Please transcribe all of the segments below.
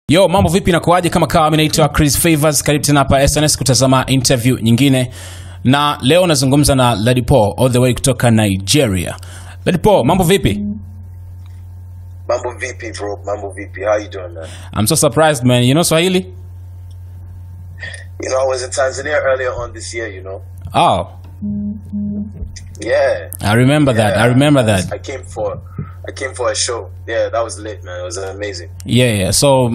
Yo, mambo vipi na kuaje? Kama kawa, mimi naitwa Chris Favors. Karibu tena hapa SNS kutazama interview nyingine. Na leo nazungumza na Ladipoe all the way kutoka Nigeria. Ladipoe, mambo vipi? Mambo vipi bro, mambo vipi. How you doing, man? I'm so surprised, man. You know Swahili? You know, I was in Tanzania earlier on this year, you know. Oh. Yeah. I remember that. I remember that. I came for a show. Yeah, that was lit, man. It was amazing. Yeah. So,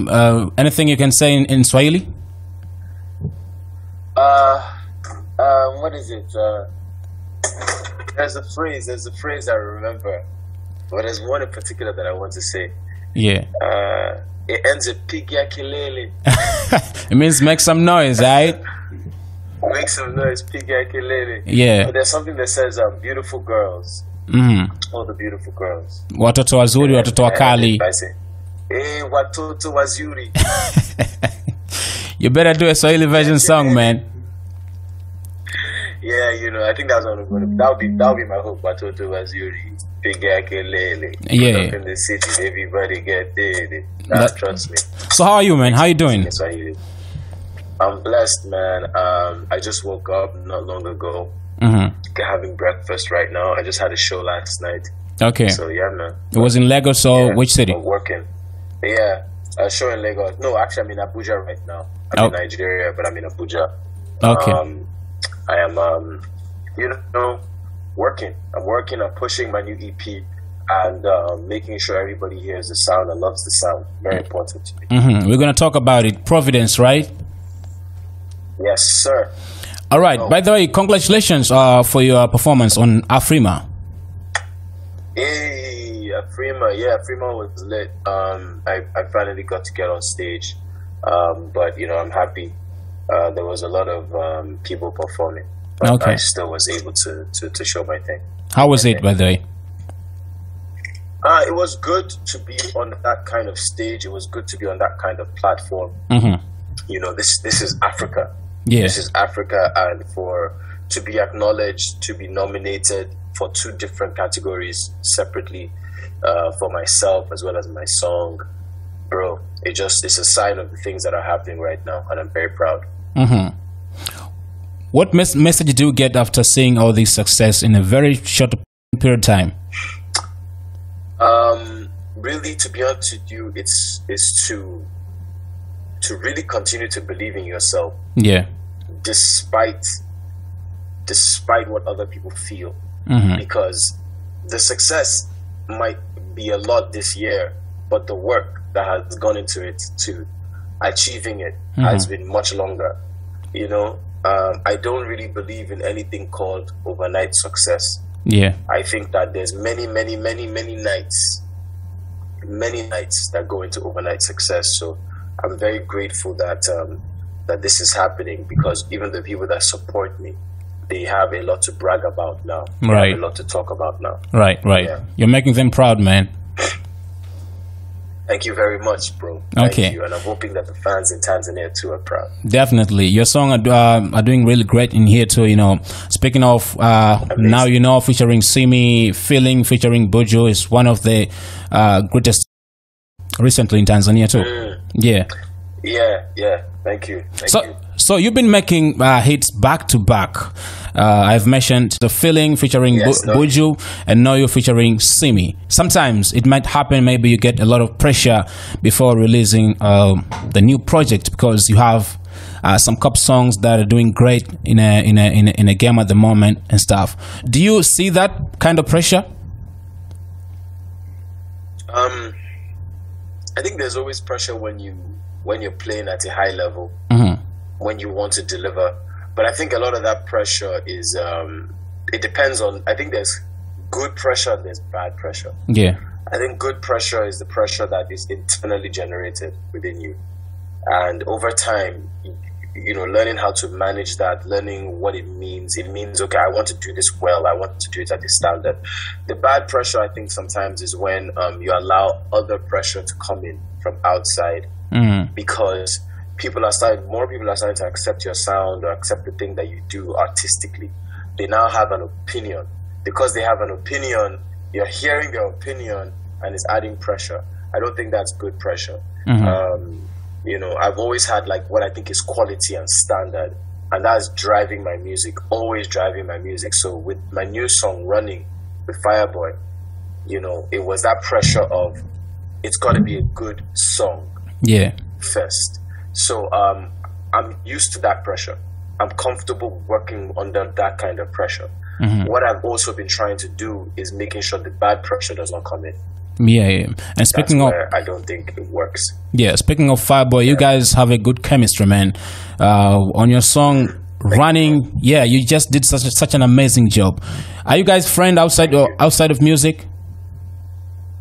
anything you can say in Swahili? What is it? There's a phrase I remember. But there's one in particular that I want to say. Yeah. It ends with pigia kelele. It means make some noise, right? Make some noise, pigia kelele. Yeah. But there's something that says beautiful girls. All the beautiful girls. Watoto wazuri, watoto wakali. I say, hey, watoto wazuri. You better do a Swahili version song, man. Yeah, you know, I think that's what I'm gonna. That'll be my hope. Watoto wazuri, pigia kelele. Yeah. Up in the city, everybody get there. Trust me. So how are you, man? How you doing? I'm blessed, man. I just woke up not long ago. Having breakfast right now. I just had a show last night. Okay. So yeah, man. It was in Lagos or which city? I'm working. Yeah, a show in Lagos. No, actually, I'm in Abuja right now. I'm in Nigeria, but I'm in Abuja. Okay. I am, you know, working. I'm working. I'm pushing my new EP and making sure everybody hears the sound and loves the sound. Very important to me. We're gonna talk about it. Providence, right? Yes, sir. All right. By the way, congratulations for your performance on AFRIMA. Hey, AFRIMA. Yeah, AFRIMA was lit. I finally got to get on stage. But, you know, I'm happy. There was a lot of people performing. But okay. I still was able to show my thing. How was it, by the way? It was good to be on that kind of stage. It was good to be on that kind of platform. You know, this is Africa. Yeah. This is Africa, and to be acknowledged, to be nominated for 2 different categories separately, for myself as well as my song, bro, it's a sign of the things that are happening right now, and I'm very proud. What message do you get after seeing all this success in a very short period of time? Really, to be honest with you, it's to really continue to believe in yourself. Yeah. Despite what other people feel. Because the success might be a lot this year, but the work that has gone into it to achieving it has been much longer. You know, I don't really believe in anything called overnight success. Yeah. I think that there's many nights that go into overnight success. So I'm very grateful that that this is happening, because even the people that support me, they have a lot to brag about now. They have a lot to talk about now. Right. Yeah. You're making them proud, man. Thank you very much, bro. Thank you. And I'm hoping that the fans in Tanzania too are proud. Definitely. Your song are doing really great in here too, you know. Speaking of Now You Know, featuring Simi, Feeling, featuring Buju, is one of the greatest recently in Tanzania too. Yeah. Thank you. So you've been making hits back to back. I've mentioned the Feeling featuring Buju, and now you're featuring Simi. Sometimes it might happen, maybe you get a lot of pressure before releasing the new project, because you have some pop songs that are doing great in a game at the moment and stuff. Do you see that kind of pressure? I think there's always pressure when you're playing at a high level, when you want to deliver. But I think a lot of that pressure is, it depends on, I think there's good pressure and there's bad pressure. Yeah. I think good pressure is the pressure that is internally generated within you. And over time, you know, learning how to manage that, learning what it means. It means, okay, I want to do this well. I want to do it at this standard. The bad pressure, I think, sometimes is when you allow other pressure to come in from outside, because more people are starting to accept your sound or accept the thing that you do artistically. They now have an opinion. Because they have an opinion, you're hearing their opinion, and it's adding pressure. I don't think that's good pressure. You know, I've always had like what I think is quality and standard, and that's driving my music, always driving my music. So with my new song Running with Fireboy, you know, it was that pressure of it's got to be a good song first. So I'm used to that pressure. I'm comfortable working under that kind of pressure. What I've also been trying to do is making sure the bad pressure does not come in. And speaking of, I don't think it works. Speaking of Fireboy, you guys have a good chemistry, man. On your song Running, you just did such an amazing job. Are you guys friends outside of music?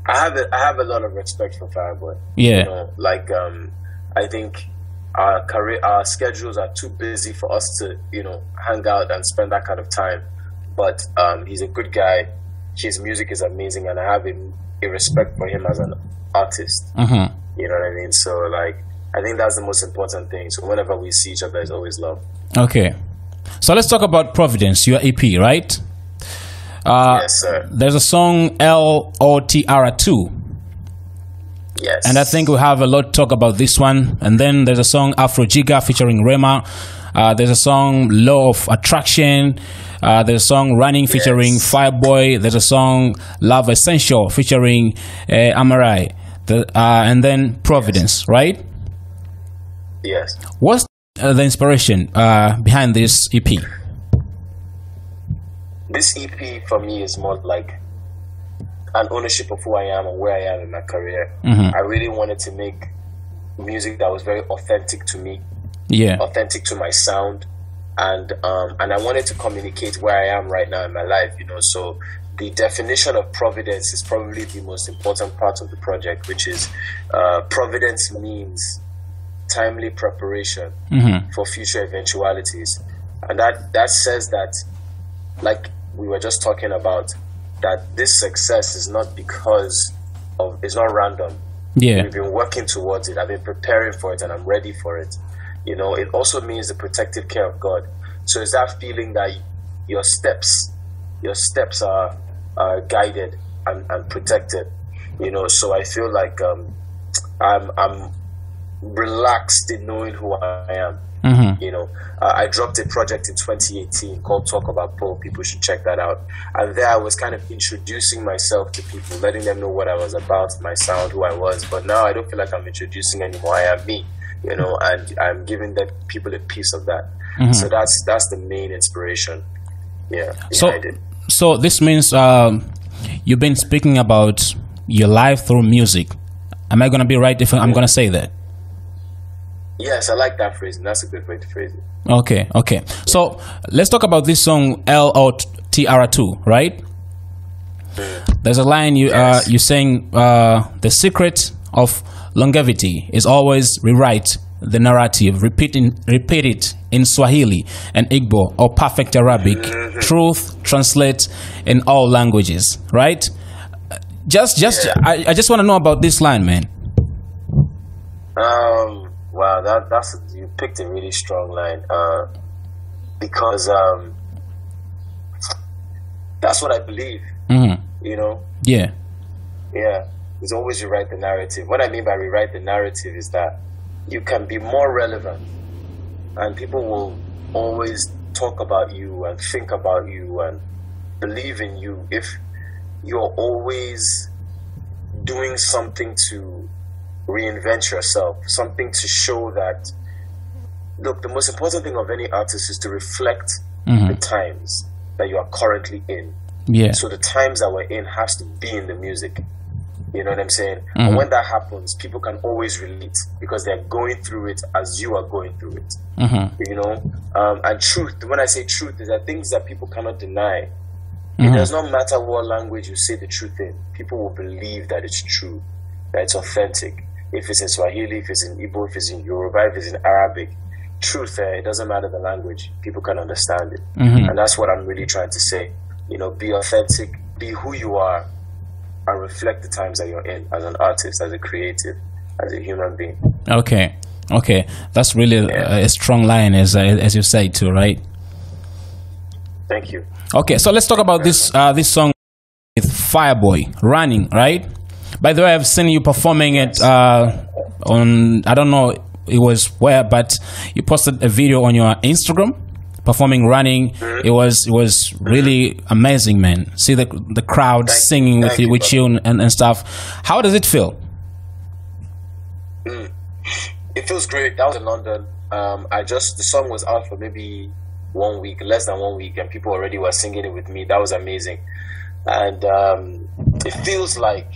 I have a lot of respect for Fireboy. You know, like I think our schedules are too busy for us to, you know, hang out and spend that kind of time. But he's a good guy. His music is amazing, and I have a respect for him as an artist. You know what I mean? So like, I think that's the most important thing. So whenever we see each other, there's always love. Okay, so let's talk about Providence, your EP, right? Yes, sir. There's a song LOTR2. Yes. And I think we have a lot to talk about this one. And then there's a song Afro Jiga featuring Rema. There's a song Law of Attraction. There's a song Running featuring Fireboy. There's a song Love Essential featuring Amarai. And then Providence, right? Yes. What's the inspiration behind this EP? This EP for me is more like an ownership of who I am and where I am in my career. I really wanted to make music that was very authentic to me, authentic to my sound, and I wanted to communicate where I am right now in my life, you know. So the definition of providence is probably the most important part of the project, which is providence means timely preparation for future eventualities, and that says that, like we were just talking about, that this success is not because of, it's not random. We've been working towards it. I've been preparing for it, and I'm ready for it. You know, it also means the protective care of God. So it's that feeling that your steps are guided and protected. You know, so I feel like I'm relaxed in knowing who I am. You know, I dropped a project in 2018 called Talk About Poe. People should check that out. And there I was kind of introducing myself to people, letting them know what I was about, my sound, who I was. But now I don't feel like I'm introducing anymore. I am me, you know, and I'm giving the people a piece of that. So that's the main inspiration. Behind it. So this means you've been speaking about your life through music. Am I going to be right if I'm going to say that? Yes, I like that phrasing. That's a good way to phrase it. Okay. So let's talk about this song LOTR2, right? There's a line you're saying, the secret of longevity is always rewrite the narrative, repeat it in Swahili and Igbo or perfect Arabic. Truth translate in all languages, right? I just want to know about this line, man. Wow, that's you picked a really strong line, because that's what I believe. You know. Yeah. It's always rewrite the narrative. What I mean by rewrite the narrative is that you can be more relevant, and people will always talk about you and think about you and believe in you if you're always doing something to reinvent yourself, something to show that, look, the most important thing of any artist is to reflect the times that you are currently in. So the times that we're in has to be in the music. You know what I'm saying? And when that happens, people can always relate because they're going through it as you are going through it. You know? And truth, when I say truth, there are things that people cannot deny. It does not matter what language you say the truth in. People will believe that it's true, that it's authentic. If it's in Swahili, if it's in Igbo, if it's in Yoruba, if it's in Arabic, truth, it doesn't matter the language. People can understand it. And that's what I'm really trying to say. You know, be authentic, be who you are, and reflect the times that you're in as an artist, as a creative, as a human being. Okay. That's really a strong line, as you say too, right? Thank you. Okay, so let's talk about this song with Fireboy, Running, right? By the way, I've seen you performing it on, I don't know it was where, but you posted a video on your Instagram performing running. It was really amazing, man. See the crowd singing with you and stuff. How does it feel? It feels great. That was in London. The song was out for maybe 1 week, less than 1 week, and people already were singing it with me. That was amazing. And it feels like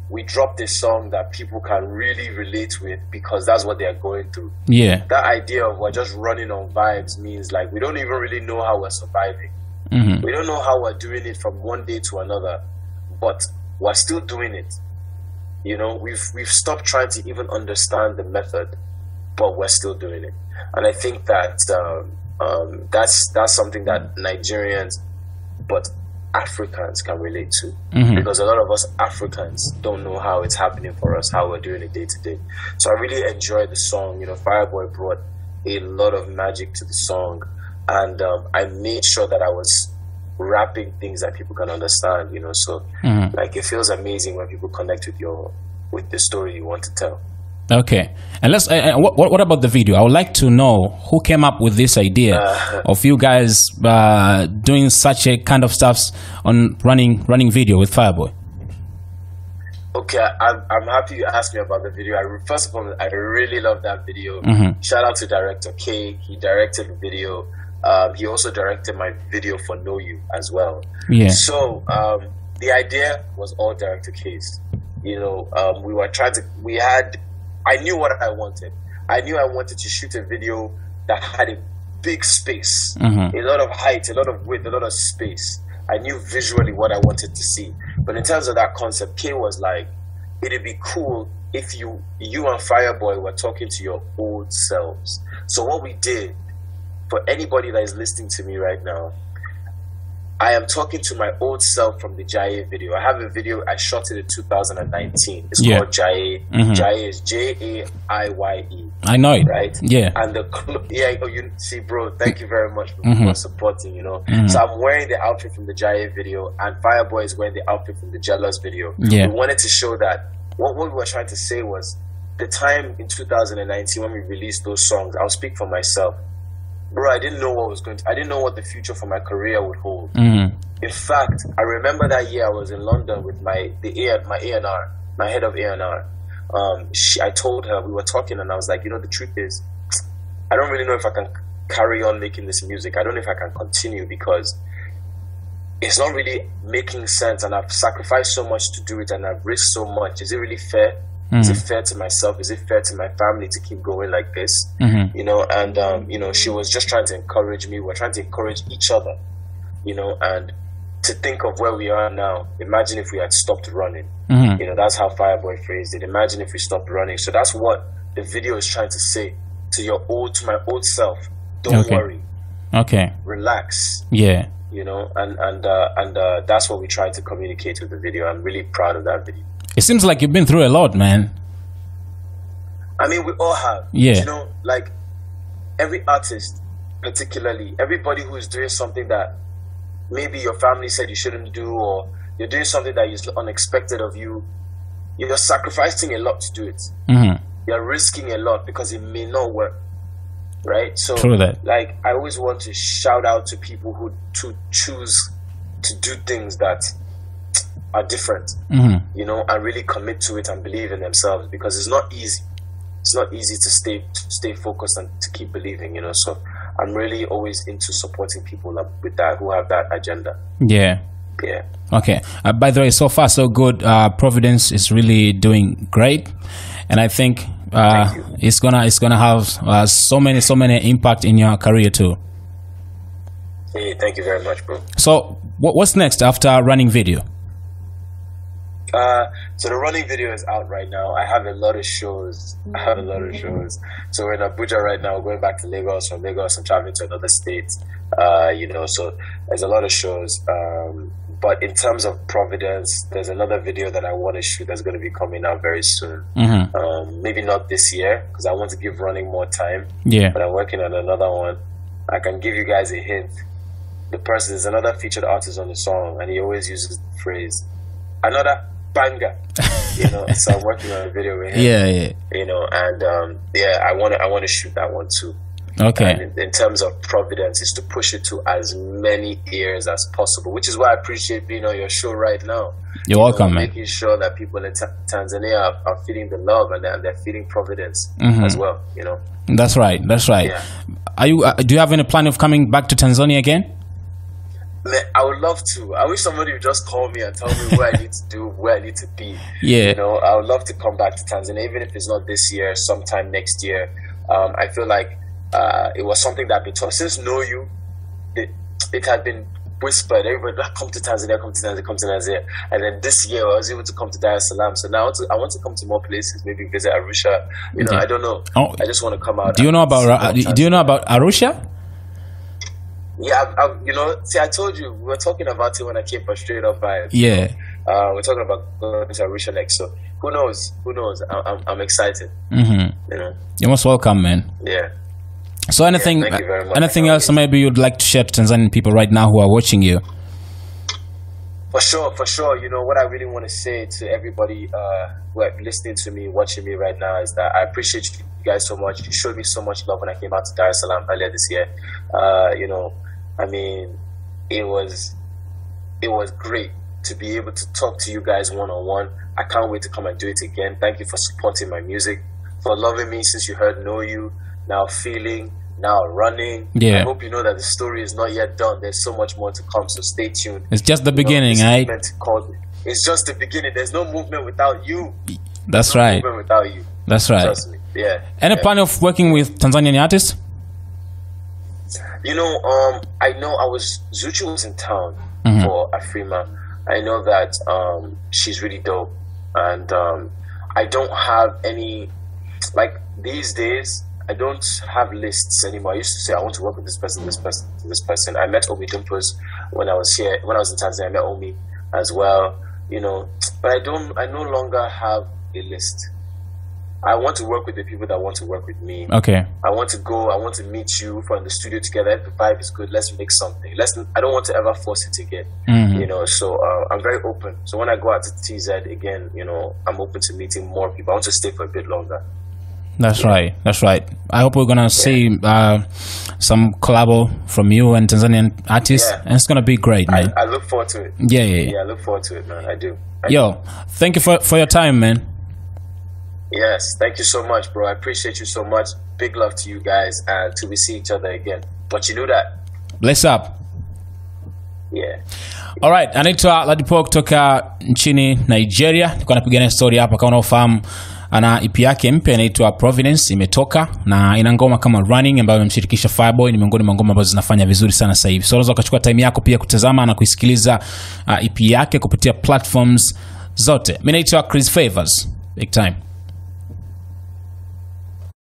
we dropped a song that people can really relate with, because that's what they're going through. Yeah. That idea of we're just running on vibes means like we don't even really know how we're surviving. We don't know how we're doing it from one day to another, but we're still doing it. You know, we've stopped trying to even understand the method, but we're still doing it. And I think that that's something that Nigerians, but Africans can relate to, because a lot of us Africans don't know how it's happening for us, how we're doing it day to day. So I really enjoyed the song. You know, Fireboy brought a lot of magic to the song, and I made sure that I was rapping things that people can understand. You know, so like it feels amazing when people connect with the story you want to tell. Okay, and let's. What about the video? I would like to know who came up with this idea of you guys doing such a kind of stuff on running video with Fireboy. Okay, I'm happy you asked me about the video. First of all, I really love that video. Shout out to director K. He directed the video. He also directed my video for Know You as well. Yeah. So the idea was all director K's. You know, I knew what I wanted. I knew I wanted to shoot a video that had a big space, a lot of height, a lot of width, a lot of space. I knew visually what I wanted to see. But in terms of that concept, K was like, it'd be cool if you and Fireboy were talking to your old selves. So what we did, for anybody that is listening to me right now, I am talking to my old self from the Jaye video. I have a video, I shot it in 2019. It's called Jaye. Jaye is Jaiye. I know it. Right? Yeah. And you see, bro, thank you very much for supporting, you know. So I'm wearing the outfit from the Jaye video, and Fireboy is wearing the outfit from the Jealous video. Yeah. We wanted to show that what we were trying to say was the time in 2019 when we released those songs, I'll speak for myself. Bro, I didn't know I didn't know what the future for my career would hold. In fact, I remember that year I was in London with my A&R, my head of A&R. I told her, we were talking, and I was like, you know, the truth is, I don't really know if I can carry on making this music. I don't know if I can continue, because it's not really making sense, and I've sacrificed so much to do it, and I've risked so much. Is it really fair? Is it fair to myself? Is it fair to my family to keep going like this? You know, and you know, she was just trying to encourage me. We're trying to encourage each other, you know, and to think of where we are now. Imagine if we had stopped running. You know, that's how Fireboy phrased it. Imagine if we stopped running. So that's what the video is trying to say to my old self. Don't worry. Okay. Relax. Yeah. You know, and that's what we tried to communicate with the video. I'm really proud of that video. It seems like you've been through a lot, man. I mean, we all have. Yeah. You know, like every artist, particularly, everybody who is doing something that maybe your family said you shouldn't do, or you're doing something that is unexpected of you, you're sacrificing a lot to do it. You're risking a lot because it may not work. Right? So, true that. Like, I always want to shout out to people who choose to do things that are different, you know, and really commit to it and believe in themselves, because it's not easy. It's not easy to stay focused and to keep believing, you know. So I'm really always into supporting people with that, who have that agenda. Yeah. Yeah. Okay. By the way, so far so good. Providence is really doing great, and I think it's gonna have so many impact in your career too. Hey, thank you very much, bro. So what's next after running video? So the running video is out right now. I have a lot of shows. So we're in Abuja right now. We're going back to Lagos. From Lagos, I'm traveling to another state. You know, so there's a lot of shows. But in terms of Providence, there's another video that I want to shoot that's going to be coming out very soon. Maybe not this year, because I want to give running more time. Yeah. But I'm working on another one. I can give you guys a hint. The person is another featured artist on the song, and he always uses the phrase, another banger. You know, so I'm working on a video with him. Yeah. You know, and yeah, I want to shoot that one too. Okay. And in terms of Providence, is to push it to as many ears as possible, which is why I appreciate being on your show right now. You're welcome, man. Making sure that people in Tanzania are feeling the love and they're feeling Providence as well. You know. That's right. Yeah. Are you? Do you have any plan of coming back to Tanzania again? Man, I would love to. I wish somebody would just call me and tell me what I need to do, where I need to be. Yeah. You know, I would love to come back to Tanzania, even if it's not this year, sometime next year. I feel like it was something that had been taught since Know You. It had been whispered, everybody, come to Tanzania, come to Tanzania. And then this year I was able to come to Dar es Salaam. So now I want to come to more places, maybe visit Arusha. You know, I don't know. I just want to come out. Do you know about Arusha? Yeah, you know, see, I told you, we were talking about it when I came for Straight Up Vibes. Yeah. We're talking about going to Arusha next. So who knows? I'm excited. You know? You're most welcome, man. Yeah. So anything, thank you very much. anything else maybe you'd like to share to Tanzanian people right now who are watching you? For sure. You know, what I really want to say to everybody who are listening to me, watching me right now is that I appreciate you guys so much. You showed me so much love when I came out to Dar es Salaam earlier this year. You know, I mean, it was great to be able to talk to you guys one-on-one. I can't wait to come and do it again. Thank you for supporting my music, for loving me since you heard Know You, now Feeling, now Running. Yeah. I hope you know that the story is not yet done. There's so much more to come, so stay tuned. It's just the beginning, right? It's just the beginning. There's no movement without you. That's right. Movement without you. That's right. Trust me. Yeah. Any plan of working with Tanzanian artists? You know, I know ZUCHU was in town for AFRIMA. I know that she's really dope, and I don't have any, like, these days I don't have lists anymore. I used to say I want to work with this person. I met Omi Dumpers when I was here. When I was in Tanzania, I met Omi as well. You know, but I no longer have a list. I want to work with the people that want to work with me. Okay. I want to meet you from the studio together. If the vibe is good, let's make something. I don't want to ever force it again. You know, so I'm very open. So when I go out to TZ again, you know, I'm open to meeting more people. I want to stay for a bit longer. That's right. I hope we're gonna see some collabo from you and Tanzanian artists, and it's gonna be great, man. I look forward to it. Yeah, I look forward to it, man. I do. Thank you for your time, man. Yes, thank you so much, bro. I appreciate you so much. Big love to you guys, and till we see each other again. But you knew that. Bless up. Yeah. Alright, anaitwa Ladipoe kutoka nchini Nigeria. Nilikuwa napigana story hapa kama unaofahamu. Ana EP yake mpya inaitwa Providence, imetoka na ina ngoma kama Running ambayo imemshirikisha Fireboy. Ni miongoni mwa ngoma ambazo zinafanya vizuri sana sasa hivi. So unaweza ukachukua time yako pia kutazama na kusikiliza EP yake kupitia platforms zote. Mimi naitwa Chris Favors. Big time.